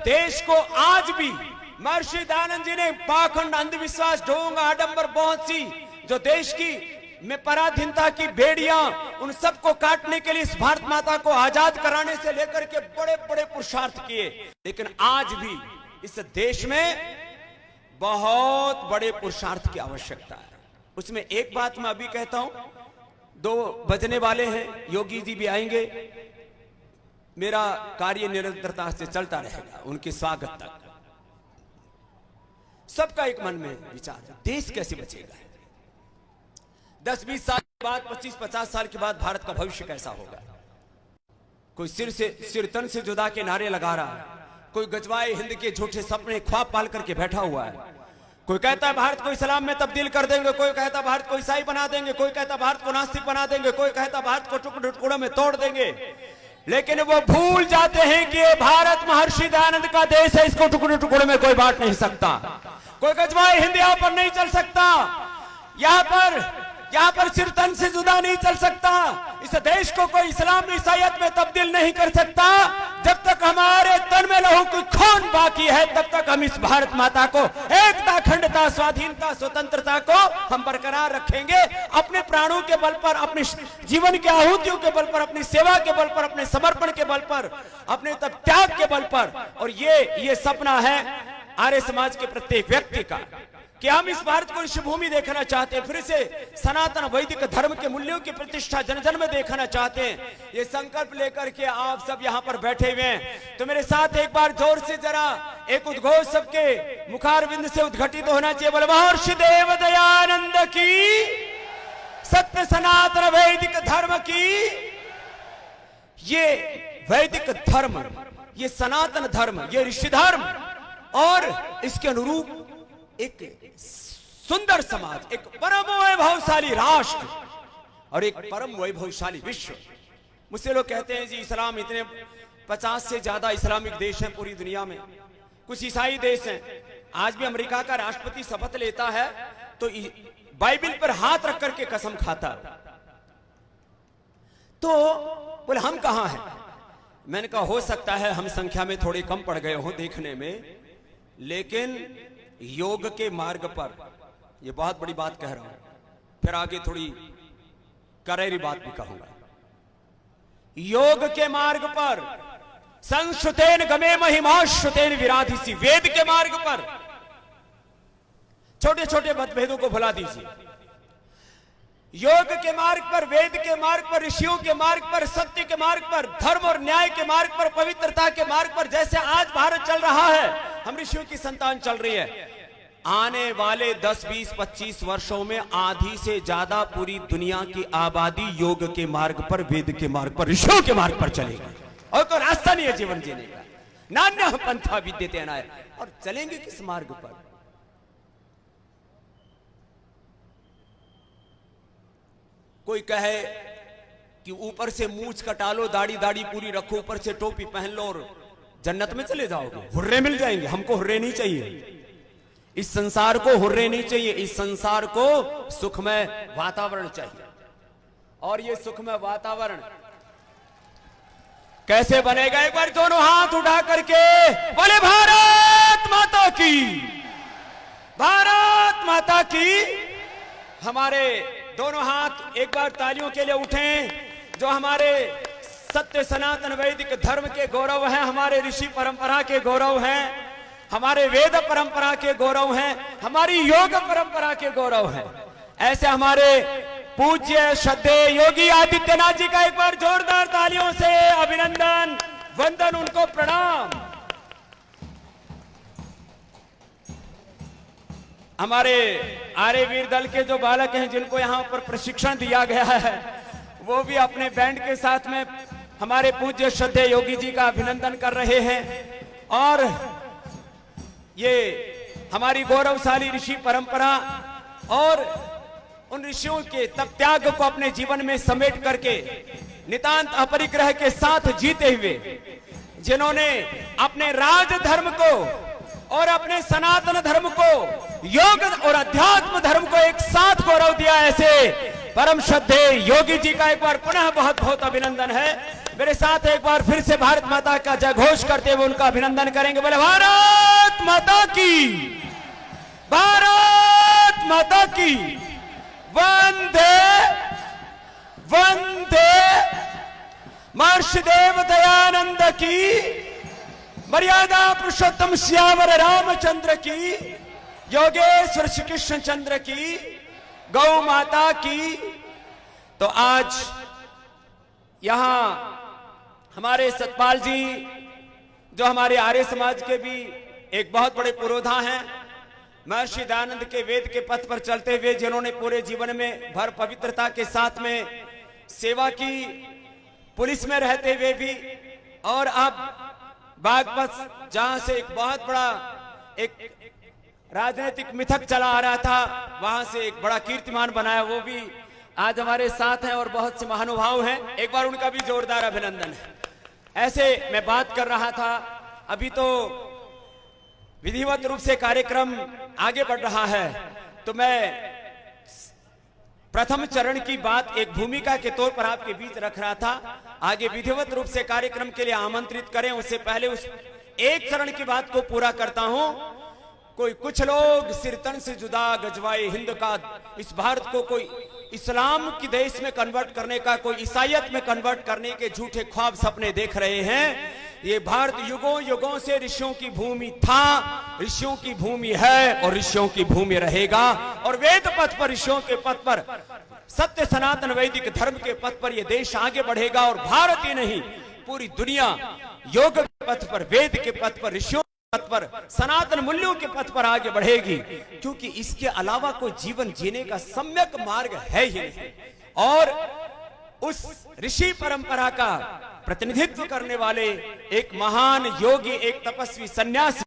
देश को आज भी महर्षि दयानंद जी ने पाखंड, अंधविश्वास, ढोंग, आडंबर, बहुत सी जो देश की में पराधीनता की बेड़ियां, उन सबको काटने के लिए इस भारत माता को आजाद कराने से लेकर के बड़े बड़े पुरुषार्थ किए। लेकिन आज भी इस देश में बहुत बड़े पुरुषार्थ की आवश्यकता है। उसमें एक बात मैं अभी कहता हूं, 2 बजने वाले हैं, योगी जी भी आएंगे। मेरा कार्य निरंतरता से चलता रहेगा उनके स्वागत तक। सबका एक मन में विचार है, देश कैसे बचेगा? 10-20 साल के बाद, 25-50 साल के बाद भारत का भविष्य कैसा होगा? कोई सिर तन से जुदा के नारे लगा रहा है, कोई गजवाए हिंद के झूठे सपने ख्वाब पाल करके बैठा हुआ है। कोई कहता है भारत को इस्लाम में तब्दील कर देंगे, कोई कहता है भारत को ईसाई बना देंगे, कोई कहता है भारत को नास्तिक बना देंगे, कोई कहता है भारत को टुकड़े टुकड़ों में तोड़ देंगे। लेकिन वो भूल जाते हैं कि ये भारत महर्षि दयानंद का देश है, इसको टुकड़े टुकड़े में कोई बांट नहीं सकता। कोई गजवाए हिंद यहां पर नहीं चल सकता, यहां पर सिर तन से जुदा नहीं चल सकता। इस देश को कोई इस्लाम ईसाईयत में तब्दील नहीं कर सकता। जब तक हमारे तन में लहू की खून बाकी है, तब तक हम इस भारत माता को एकता, अखंडता, स्वाधीनता, स्वतंत्रता को हम बरकरार रखेंगे। अपने प्राणों के बल पर, अपने जीवन की आहुतियों के बल पर, अपनी सेवा के बल पर, अपने समर्पण के बल पर, अपने त्याग के बल पर। और ये सपना है आर्य समाज के प्रत्येक व्यक्ति का कि हम इस भारत को ऋषिभूमि देखना चाहते हैं, फिर से सनातन वैदिक धर्म के मूल्यों की प्रतिष्ठा जन जन में देखना चाहते हैं। ये संकल्प लेकर के आप सब यहाँ पर बैठे हुए हैं, तो मेरे साथ एक बार जोर से जरा एक उद्घोष सबके मुखारविंद से उद्घटित होना चाहिए। बोले महर्षि देव दयानंद की, सत्य सनातन वैदिक धर्म की। ये वैदिक धर्म, ये सनातन धर्म, ये ऋषि धर्म और इसके अनुरूप एक सुंदर समाज, एक परम वैभवशाली राष्ट्र और एक परम वैभवशाली विश्व। मुझसे लोग कहते हैं जी इस्लाम इतने 50 से ज्यादा इस्लामिक देश हैं पूरी दुनिया में, कुछ ईसाई देश हैं। आज भी अमेरिका का राष्ट्रपति शपथ लेता है तो बाइबल पर हाथ रख करके कसम खाता है। तो बोले हम कहां हैं? मैंने कहा हो सकता है हम संख्या में थोड़े कम पड़ गए हो देखने में, लेकिन योग के मार्ग पर, यह बहुत बड़ी बात कह रहा हूं, फिर आगे थोड़ी करेरी बात भी कहूंगा। योग के मार्ग पर संश्रुतेन गमे महिमाश्रुतेन विराधिसी, वेद के मार्ग पर छोटे छोटे मतभेदों को भुला दीजिए। योग के मार्ग पर, वेद के मार्ग पर, ऋषियों के मार्ग पर, सत्य के मार्ग पर, धर्म और न्याय के मार्ग पर, पवित्रता के मार्ग पर, जैसे आज भारत चल रहा है, हम ऋषियों की संतान चल रही है। आने वाले 10, 20, 25 वर्षों में आधी से ज्यादा पूरी दुनिया की आबादी योग के मार्ग पर, वेद के मार्ग पर, ऋषियों के मार्ग पर चलेगी। और कोई रास्ता नहीं है जीवन जीने का, नान्य पंथा विद्यते अनाय। और चलेंगे किस मार्ग पर? कोई कहे कि ऊपर से मूछ कटा लो, दाढ़ी पूरी रखो, ऊपर से टोपी पहन लो और जन्नत में चले जाओगे, हुर्रे मिल जाएंगे। हमको हुर्रे नहीं चाहिए, इस संसार को हुर्रे नहीं चाहिए, इस संसार को सुखमय वातावरण चाहिए। और ये सुखमय वातावरण कैसे बनेगा? एक बार दोनों हाथ उठा करके बोले भारत माता की, भारत माता की। हमारे दोनों हाथ एक बार तालियों के लिए उठें, जो हमारे सत्य सनातन वैदिक धर्म के गौरव हैं, हमारे ऋषि परंपरा के गौरव हैं, हमारे वेद परंपरा के गौरव हैं, हमारी योग परंपरा के गौरव हैं। ऐसे हमारे पूज्य श्रद्धेय योगी आदित्यनाथ जी का एक बार जोरदार तालियों से अभिनंदन, वंदन, उनको प्रणाम। हमारे आर्यवीर दल के जो बालक हैं, जिनको यहां पर प्रशिक्षण दिया गया है, वो भी अपने बैंड के साथ में हमारे पूज्य श्रद्धेय योगी जी का अभिनंदन कर रहे हैं। और ये हमारी गौरवशाली ऋषि परंपरा और उन ऋषियों के तप त्याग को अपने जीवन में समेट करके नितांत अपरिग्रह के साथ जीते हुए, जिन्होंने अपने राज धर्म को और अपने सनातन धर्म को, योग और अध्यात्म धर्म को एक साथ गौरव दिया, ऐसे परम श्रद्धेय योगी जी का एक बार पुनः बहुत बहुत अभिनंदन है। मेरे साथ एक बार फिर से भारत माता का जय घोष करते हुए उनका अभिनंदन करेंगे। बोले भारत माता की, भारत माता की, वंदे वंदे। महर्षि देव दयानंद की, मर्यादा पुरुषोत्तम श्यावर रामचंद्र की, योगेश्वर श्री कृष्ण चंद्र की, गौ माता की। तो आज यहां हमारे सतपाल जी, जो हमारे आर्य समाज के भी एक बहुत बड़े पुरोधा हैं, महर्षि दयानंद के वेद के पथ पर चलते हुए जिन्होंने पूरे जीवन में भर पवित्रता के साथ में सेवा की, पुलिस में रहते हुए भी, और अब बागपत जहां से एक बहुत बड़ा एक राजनीतिक मिथक चला आ रहा था, वहां से एक बड़ा कीर्तिमान बनाया, वो भी आज हमारे साथ हैं और बहुत से महानुभाव हैं। एक बार उनका भी जोरदार अभिनंदन है। ऐसे मैं बात कर रहा था, अभी तो विधिवत रूप से कार्यक्रम आगे बढ़ रहा है, तो मैं प्रथम चरण की बात एक भूमिका के तौर पर आपके बीच रख रहा था। आगे विधिवत रूप से कार्यक्रम के लिए आमंत्रित करें, उससे पहले उस एक चरण की बात को पूरा करता हूं। कोई कुछ लोग सिर तन से जुदा गजवाए हिंद का, इस भारत को कोई इस्लाम की देश में कन्वर्ट करने का, कोई ईसाइयत में कन्वर्ट करने के झूठे ख्वाब सपने देख रहे हैं। ये भारत युगों युगों से ऋषियों की भूमि था, ऋषियों की भूमि है और ऋषियों की भूमि रहेगा। और वेद पथ पर, ऋषियों के पथ पर, सत्य सनातन वैदिक धर्म के पथ पर यह देश आगे बढ़ेगा। और भारत ही नहीं, पूरी दुनिया योग के पथ पर, वेद के पथ पर, ऋषियों के पथ पर, सनातन मूल्यों के पथ पर आगे बढ़ेगी, क्योंकि इसके अलावा कोई जीवन जीने का सम्यक मार्ग है ही नहीं। और उस ऋषि परंपरा का प्रतिनिधित्व करने वाले एक महान योगी, एक तपस्वी सन्यासी